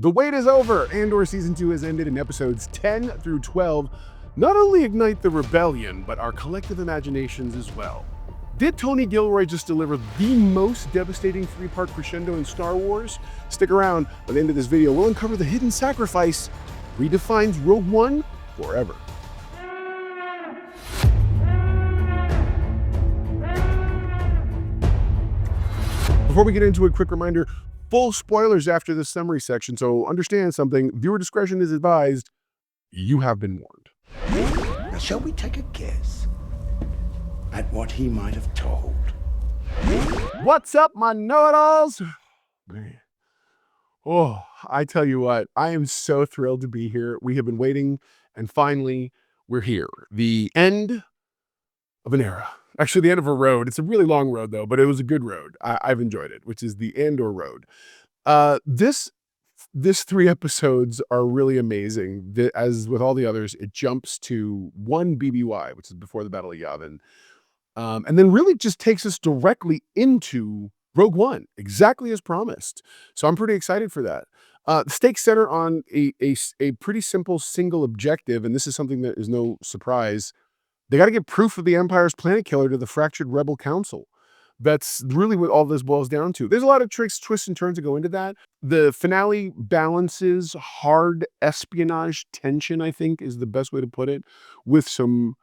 The wait is over. Andor Season 2 has ended, and episodes 10 through 12 not only ignite the rebellion, but our collective imaginations as well. Did Tony Gilroy just deliver the most devastating three-part crescendo in Star Wars? Stick around. By the end of this video, we'll uncover the hidden sacrifice redefines Rogue One forever. Before we get into it, quick reminder, full spoilers after this summary section, so understand something. Viewer discretion is advised. You have been warned. Now, shall we take a guess at what he might have told? What's up, my know-it-alls? Man. Oh, I tell you what, I am so thrilled to be here. We have been waiting, and finally, we're here. The end of an era. Actually, the end of a road. It's a really long road, though, but it was a good road. I've enjoyed it, which is the Andor road. This 3 episodes are really amazing. As with all the others, it jumps to 1 BBY, which is before the Battle of Yavin, and then really just takes us directly into Rogue One, exactly as promised. So I'm pretty excited for that. The stakes center on a pretty simple single objective, and this is something that is no surprise. They got to get proof of the Empire's planet killer to the fractured Rebel Council. That's really what all this boils down to. There's a lot of tricks, twists, and turns that go into that. The finale balances hard espionage tension, I think, is the best way to put it, with some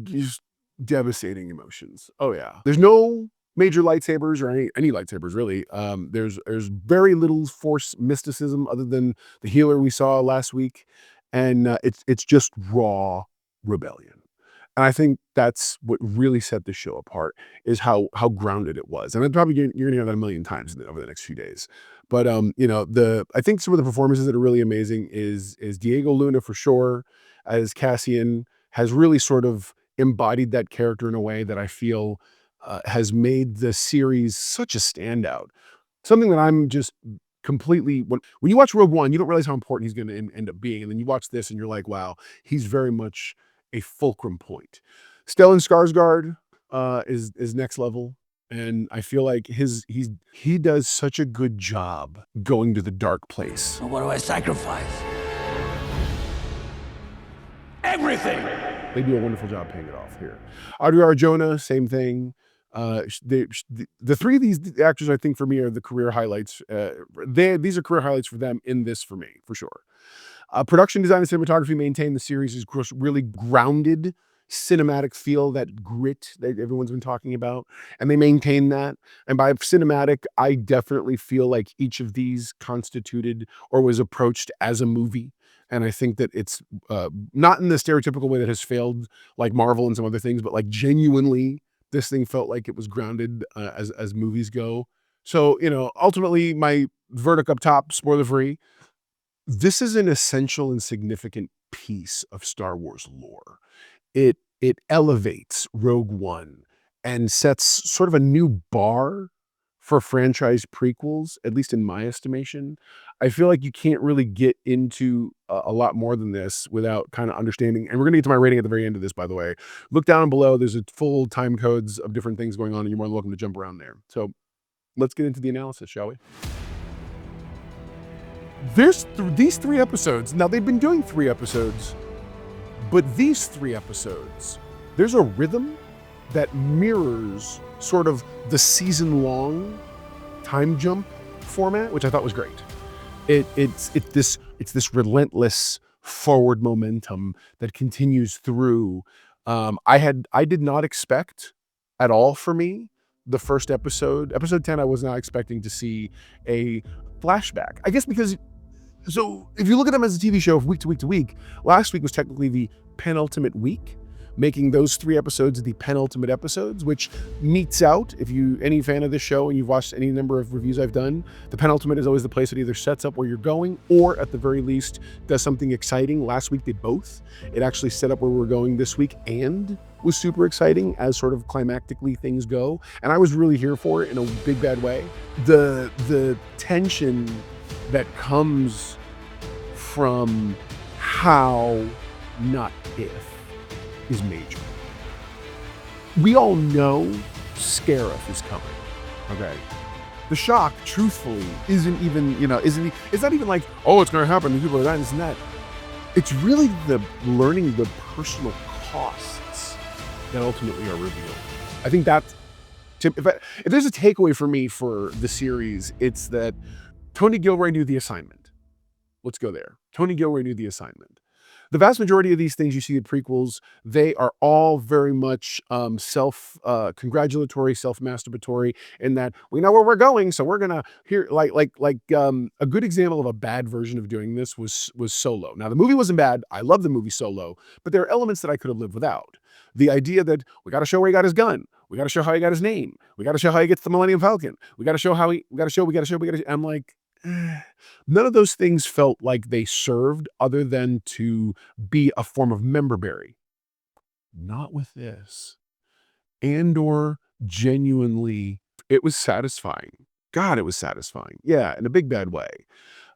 just devastating emotions. Oh, yeah. There's no major lightsabers or any lightsabers, really. There's very little Force mysticism other than the healer we saw last week. And it's just raw rebellion. And I think that's what really set the show apart, is how grounded it was. And I'm probably you're gonna hear that a million times over the next few days. But you know, I think some of the performances that are really amazing is Diego Luna for sure, as Cassian, has really sort of embodied that character in a way that I feel has made the series such a standout. Something that I'm just completely, when you watch Rogue One, you don't realize how important he's going to end up being, and then you watch this and you're like, wow, he's very much a fulcrum point. Stellan Skarsgard is next level, and I feel like he does such a good job going to the dark place. So what do I sacrifice? Everything! They do a wonderful job paying it off here. Audrey Jonah, same thing. The 3 of these actors, I think, for me, are the career highlights. These are career highlights for them in this, for me, for sure. Production design and cinematography maintain the series' really grounded cinematic feel, that grit that everyone's been talking about, and they maintain that. And by cinematic, I definitely feel like each of these constituted or was approached as a movie. And I think that it's not in the stereotypical way that has failed, like Marvel and some other things, but like genuinely, this thing felt like it was grounded as movies go. So, you know, ultimately, my verdict up top, spoiler-free, this is an essential and significant piece of Star Wars lore. It elevates Rogue One and sets sort of a new bar for franchise prequels, at least in my estimation. I feel like you can't really get into a lot more than this without kind of understanding. And we're going to get to my rating at the very end of this, by the way. Look down below. There's a full time codes of different things going on, and you're more than welcome to jump around there. So let's get into the analysis, shall we? There's these 3 episodes. Now, they've been doing 3 episodes, but these 3 episodes, there's a rhythm that mirrors sort of the season-long time jump format, which I thought was great. It's this relentless forward momentum that continues through. I did not expect at all, for me, the first episode 10, I was not expecting to see a flashback. I guess because, so if you look at them as a TV show from week to week to week, last week was technically the penultimate week, making those 3 episodes the penultimate episodes, which meets out, if you any fan of this show and you've watched any number of reviews I've done, the penultimate is always the place that either sets up where you're going or at the very least does something exciting. Last week did both. It actually set up where we're going this week and was super exciting as sort of climactically things go. And I was really here for it in a big bad way. The tension that comes from how, not if, is major. We all know Scarif is coming, okay? The shock, truthfully, isn't even, it's not even like, oh, it's going to happen, people are dying, this and that. It's really the learning the personal costs that ultimately are revealed. I think that's, if there's a takeaway for me for the series, it's that Tony Gilroy knew the assignment. Let's go there. Tony Gilroy knew the assignment. The vast majority of these things you see in prequels, they are all very much self-congratulatory, self-masturbatory, in that we know where we're going, so we're gonna hear a good example of a bad version of doing this was Solo. Now the movie wasn't bad. I love the movie Solo, but there are elements that I could have lived without. The idea that we got to show where he got his gun, we got to show how he got his name, we got to show how he gets the Millennium Falcon, we got to show. I'm like, none of those things felt like they served other than to be a form of memberberry. Not with this. Andor genuinely, it was satisfying. God, it was satisfying. Yeah, in a big bad way.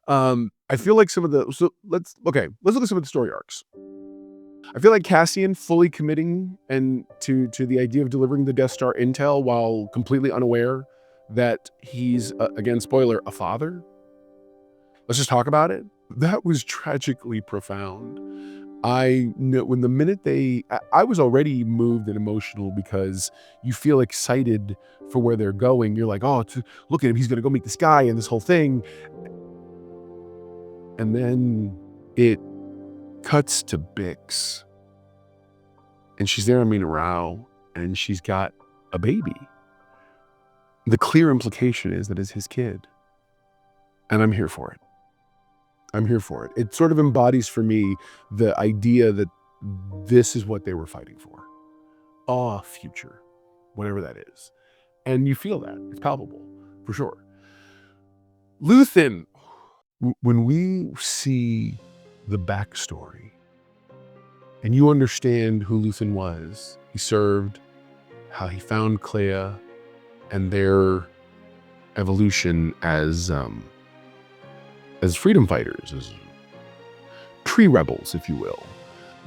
I feel like let's look at some of the story arcs. I feel like Cassian fully committing to the idea of delivering the Death Star intel while completely unaware that he's, again, spoiler, a father. Let's just talk about it. That was tragically profound. I know when the minute I was already moved and emotional because you feel excited for where they're going. You're like, oh, look at him. He's going to go meet this guy and this whole thing. And then it cuts to Bix. And she's there, Rao, and she's got a baby. The clear implication is that it's his kid. And I'm here for it. I'm here for it. It sort of embodies for me the idea that this is what they were fighting for. Future, whatever that is. And you feel that. It's palpable, for sure. Luthen, when we see the backstory and you understand who Luthen was, he served, how he found Clea, and their evolution as freedom fighters, as pre-rebels, if you will.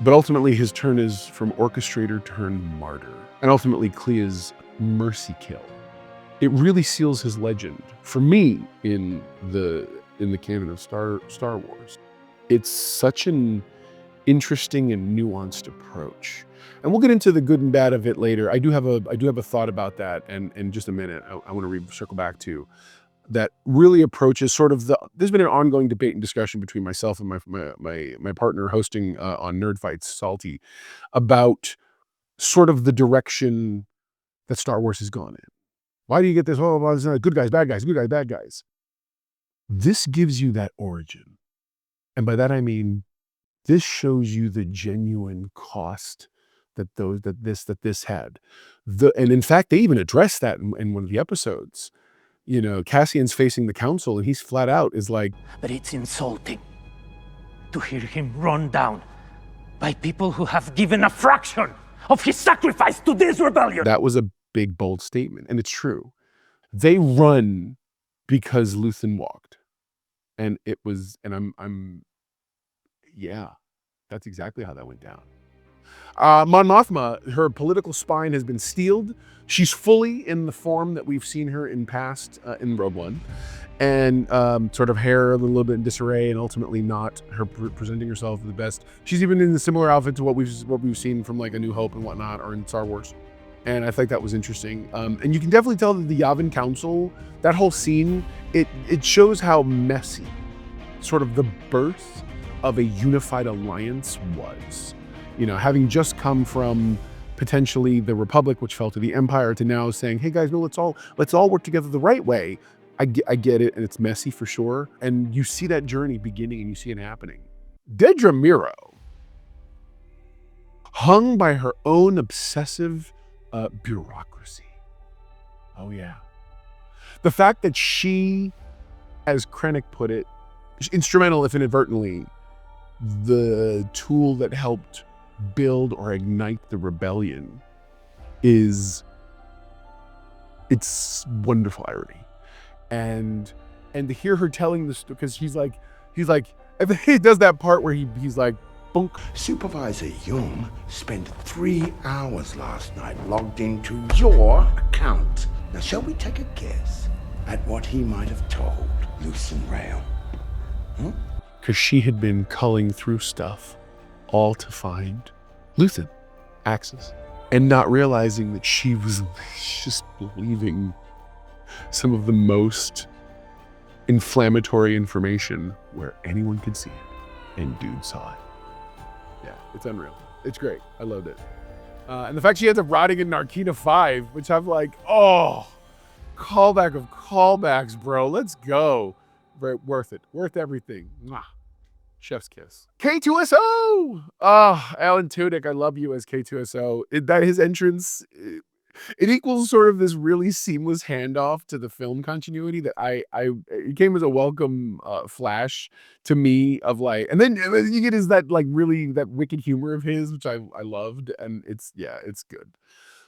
But ultimately his turn is from orchestrator turned martyr, and ultimately Clea's mercy kill. It really seals his legend for me in the canon of Star Wars. It's such an interesting and nuanced approach. And we'll get into the good and bad of it later. I do have a thought about that, and in just a minute I want to circle back to that. Really approaches sort of there's been an ongoing debate and discussion between myself and my partner hosting on Nerd Fights, Salty, about sort of the direction that Star Wars has gone in. Why do you get this? Good guys, bad guys, good guys, bad guys. This gives you that origin. And by that I mean, this shows you the genuine cost that this had. And in fact, they even addressed that in one of the episodes. Cassian's facing the council and he's flat out is like, but it's insulting to hear him run down by people who have given a fraction of his sacrifice to this rebellion. That was a big, bold statement. And it's true. They run because Luthen walked. And it was, and yeah, that's exactly how that went down. Mon Mothma, her political spine has been steeled. She's fully in the form that we've seen her in past in Rogue One, and sort of hair a little bit in disarray, and ultimately not her presenting herself the best. She's even in a similar outfit to what we've seen from like A New Hope and whatnot, or in Star Wars. And I think that was interesting. And you can definitely tell that the Yavin Council, that whole scene, it shows how messy sort of the birth of a unified alliance was. Having just come from potentially the Republic, which fell to the Empire, to now saying, hey guys, no, let's all work together the right way. I get it, and it's messy for sure. And you see that journey beginning and you see it happening. Dedra Miro, hung by her own obsessive bureaucracy. Oh yeah. The fact that she, as Krennic put it, instrumental, if inadvertently, the tool that helped build or ignite the rebellion, it's wonderful irony. And to hear her telling this, because he's like, he does that part where he's like, bunk. Supervisor Yum spent 3 hours last night logged into your account. Now, shall we take a guess at what he might have told. Loosen rail. Because she had been culling through stuff, all to find Luthen, Axis, and not realizing that she was just leaving some of the most inflammatory information where anyone could see it, and dude saw it. Yeah, it's unreal. It's great. I loved it. And the fact she ends up rotting in Narkina 5, which I'm like, oh, callback of callbacks, bro. Let's go. Worth it. Worth everything. Mwah. Chef's kiss. K2SO! Alan Tudyk, I love you as K2SO. His entrance, it equals sort of this really seamless handoff to the film continuity that it came as a welcome flash to me of like, and then you get that wicked humor of his, which I loved, and it's good.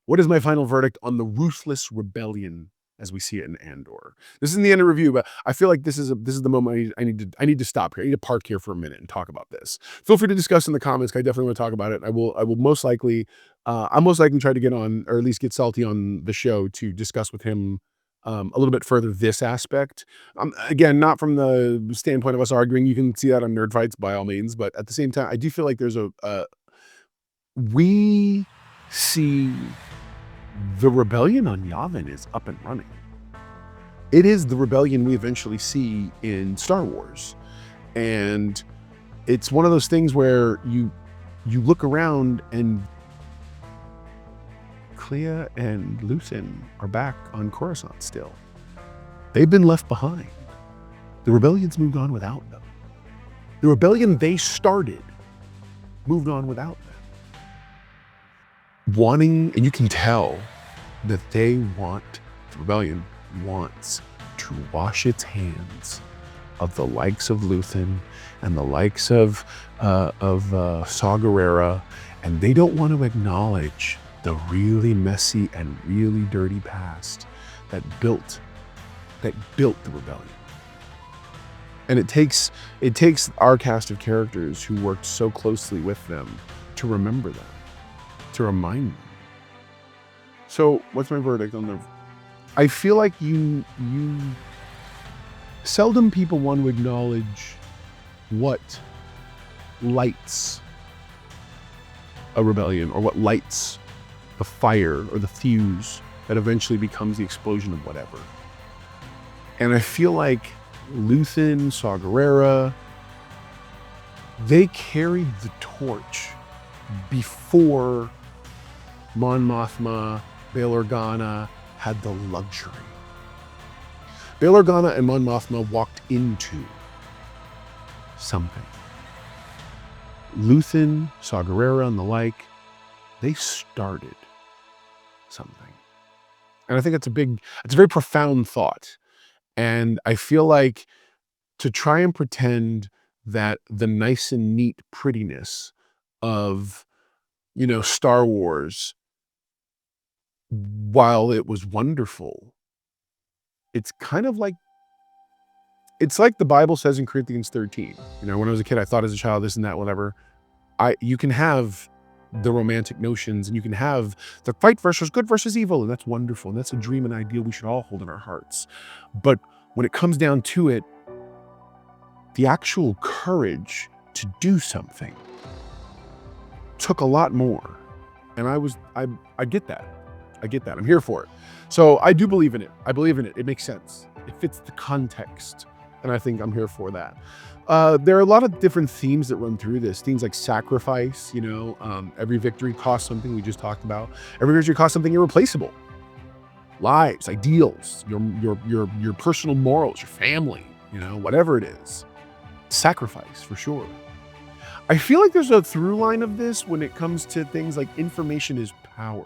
What is my final verdict on the ruthless rebellion as we see it in Andor? This isn't the end of review, but I feel like this is the moment I need to stop here. I need to park here for a minute and talk about this. Feel free to discuss in the comments. I definitely want to talk about it. I will most likely, I'll most likely try to get on, or at least get Salty on the show to discuss with him a little bit further this aspect. Again, not from the standpoint of us arguing. You can see that on Nerd Fights by all means, but at the same time, I do feel like there's we see the rebellion on Yavin is up and running. It is the rebellion we eventually see in Star Wars. And it's one of those things where you look around and Clea and Luthen are back on Coruscant still. They've been left behind. The rebellion's moved on without them. The rebellion they started moved on without them. And you can tell that the rebellion wants to wash its hands of the likes of Luthen and the likes of Saw Gerrera, and they don't want to acknowledge the really messy and really dirty past that built the rebellion. And it takes our cast of characters who worked so closely with them to remember them, to remind them. So what's my verdict on I feel like seldom people want to acknowledge what lights a rebellion, or what lights the fire or the fuse that eventually becomes the explosion of whatever. And I feel like Luthen, Saw Gerrera, they carried the torch before Mon Mothma, Bail Organa had the luxury. Bail Organa and Mon Mothma walked into something. Luthen, Saw Gerrera, and the like, they started something. And I think it's a very profound thought. And I feel like to try and pretend that the nice and neat prettiness of, Star Wars, while it was wonderful, it's kind of like, it's like the Bible says in Corinthians 13. When I was a kid, I thought as a child, this and that, whatever. You can have the romantic notions, and you can have the fight versus good versus evil, and that's wonderful, and that's a dream and ideal we should all hold in our hearts. But when it comes down to it, the actual courage to do something took a lot more. And I get that. I'm here for it. So I do believe in it. I believe in it. It makes sense. It fits the context. And I think I'm here for that. There are a lot of different themes that run through this. Things like sacrifice, every victory costs something we just talked about. Every victory costs something irreplaceable. Lives, ideals, your personal morals, your family, whatever it is. Sacrifice, for sure. I feel like there's a through line of this when it comes to things like information is power.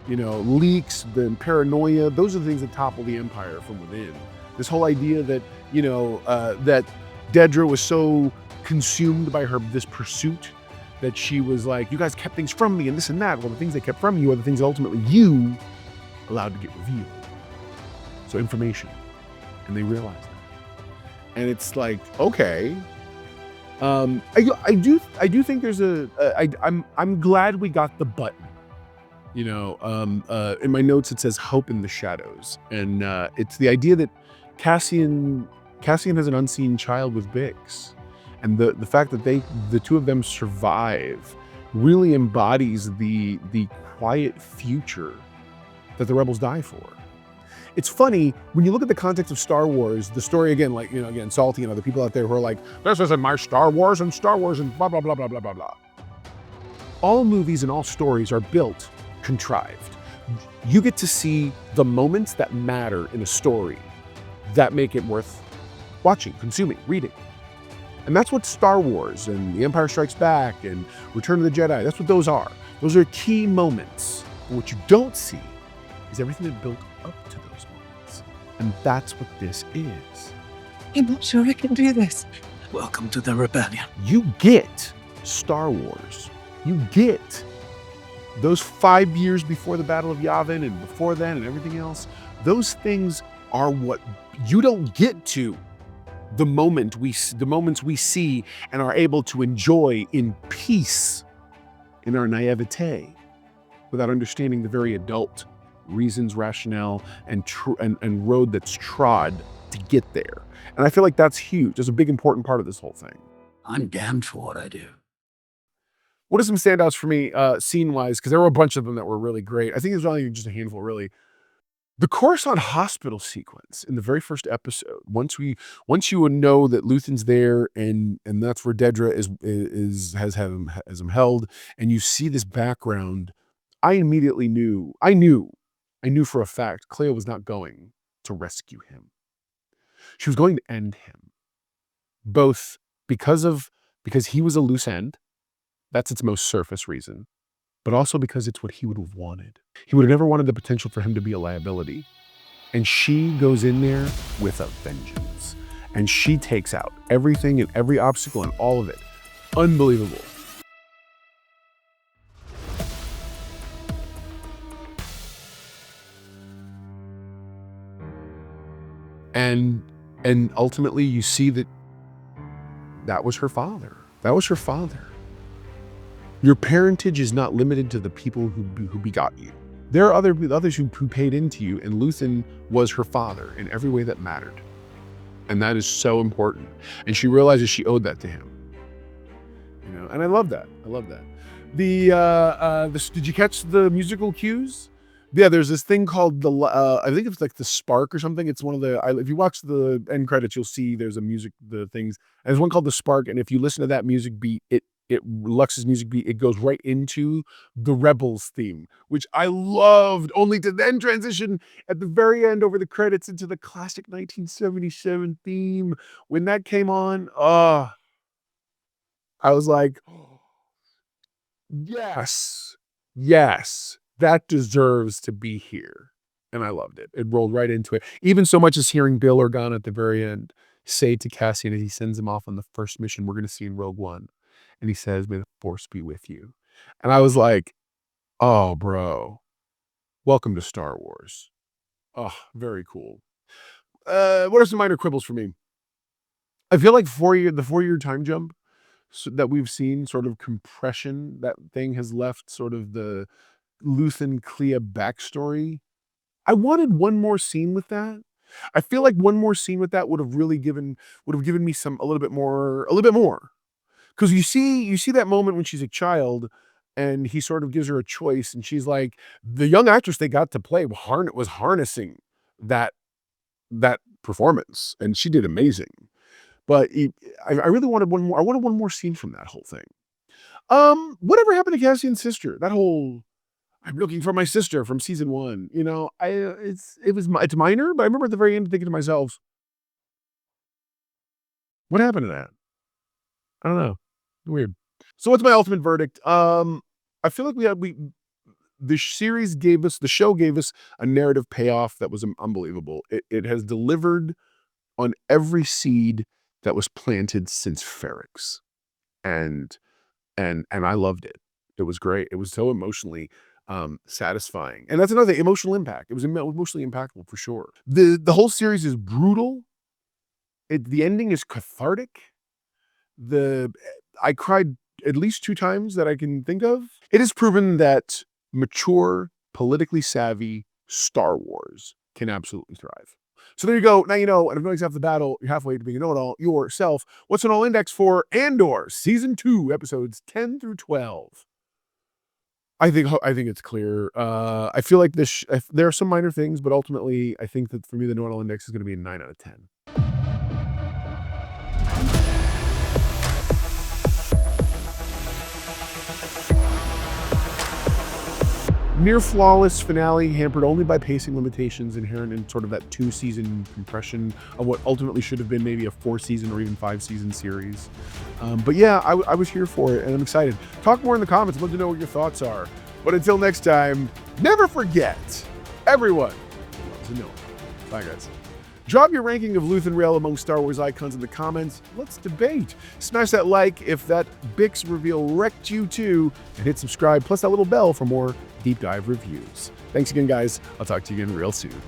Leaks, the paranoia, those are the things that topple the empire from within. This whole idea that, that Dedra was so consumed by this pursuit that she was like, you guys kept things from me and this and that. Well, the things they kept from you are the things that ultimately you allowed to get revealed. So information. And they realized that. And it's like, okay. I do think there's I'm glad we got the button. In my notes it says hope in the shadows, and it's the idea that Cassian has an unseen child with Bix, and the fact that the two of them survive really embodies the quiet future that the rebels die for. It's funny when you look at the context of Star Wars, the story again, like, again, Salty and other people out there who are like, this isn't my Star Wars and blah blah blah blah blah blah blah. All movies and all stories are built contrived. You get to see the moments that matter in a story that make it worth watching, consuming, reading. And that's what Star Wars and The Empire Strikes Back and Return of the Jedi, that's what those are. Those are key moments. But what you don't see is everything that built up to those moments. And that's what this is. I'm not sure I can do this. Welcome to the rebellion. You get Star Wars. You get those 5 years before the Battle of Yavin and before then and everything else. Those things are what you don't get to the moments we see and are able to enjoy in peace in our naivete without understanding the very adult reasons, rationale, and road that's trod to get there. And I feel like that's huge. It's a big, important part of this whole thing. I'm damned for what I do. What are some standouts for me, scene-wise? Because there were a bunch of them that were really great. I think there's only just a handful, really. The Coruscant hospital sequence in the very first episode. Once you know that Luthen's there, and that's where Dedra has him held, and you see this background, I immediately knew. I knew for a fact Clea was not going to rescue him. She was going to end him, both because he was a loose end. That's its most surface reason, but also because it's what he would have wanted. He would have never wanted the potential for him to be a liability. And she goes in there with a vengeance. And she takes out everything and every obstacle and all of it. Unbelievable. And ultimately you see that was her father. That was her father. Your parentage is not limited to the people who begot you. There are others who paid into you, and Luthen was her father in every way that mattered. And that is so important. And she realizes she owed that to him. And I love that. I love that. Did you catch the musical cues? Yeah, there's this thing called I think it's like the Spark or something. It's one of if you watch the end credits, you'll see there's the things. And there's one called the Spark, and if you listen to that music beat, Lux's music beat, it goes right into the Rebels theme, which I loved, only to then transition at the very end over the credits into the classic 1977 theme. When that came on, I was like, yes, that deserves to be here. And I loved it. It rolled right into it. Even so much as hearing Bail Organa at the very end say to Cassian as he sends him off on the first mission we're going to see in Rogue One. And he says, may the Force be with you. And I was like, oh, bro, welcome to Star Wars. Oh, very cool. What are some minor quibbles for me? I feel like the 4-year time jump that we've seen, sort of compression, that thing has left sort of the Luthen Clea backstory. I wanted one more scene with that. I feel like one more scene with that would have given me a little bit more. Because you see that moment when she's a child and he sort of gives her a choice, and she's like, the young actress they got to play was harnessing that performance, and she did amazing. But I really wanted one more. I wanted one more scene from that whole thing. Whatever happened to Cassian's sister? That whole I'm looking for my sister from season 1. It's minor, but I remember at the very end thinking to myself, what happened to that? I don't know. Weird. So what's my ultimate verdict? I feel like the show gave us a narrative payoff that was unbelievable. It has delivered on every seed that was planted since Ferrix. And I loved it. It was great. It was so emotionally satisfying. And that's another thing, emotional impact. It was emotionally impactful for sure. The whole series is brutal. The ending is cathartic. I cried at least 2 times that I can think of. It is proven that mature, politically savvy Star Wars can absolutely thrive. So there you go. Now you know, and if nobody's half the battle, you're halfway to being a know-it-all yourself. What's an all index for Andor, Season 2, episodes 10 through 12? I think it's clear. I feel like there are some minor things, but ultimately, I think that for me, the know-it-all index is going to be a 9 out of 10. Near flawless finale hampered only by pacing limitations inherent in sort of that 2-season compression of what ultimately should have been maybe a 4-season or even 5-season series. But yeah, I was here for it and I'm excited. Talk more in the comments. I'd love to know what your thoughts are. But until next time, never forget, everyone loves a Noah. Bye guys. Drop your ranking of Luthen Rail among Star Wars icons in the comments. Let's debate. Smash that like if that Bix reveal wrecked you too, and hit subscribe, plus that little bell for more deep dive reviews. Thanks again, guys. I'll talk to you again real soon.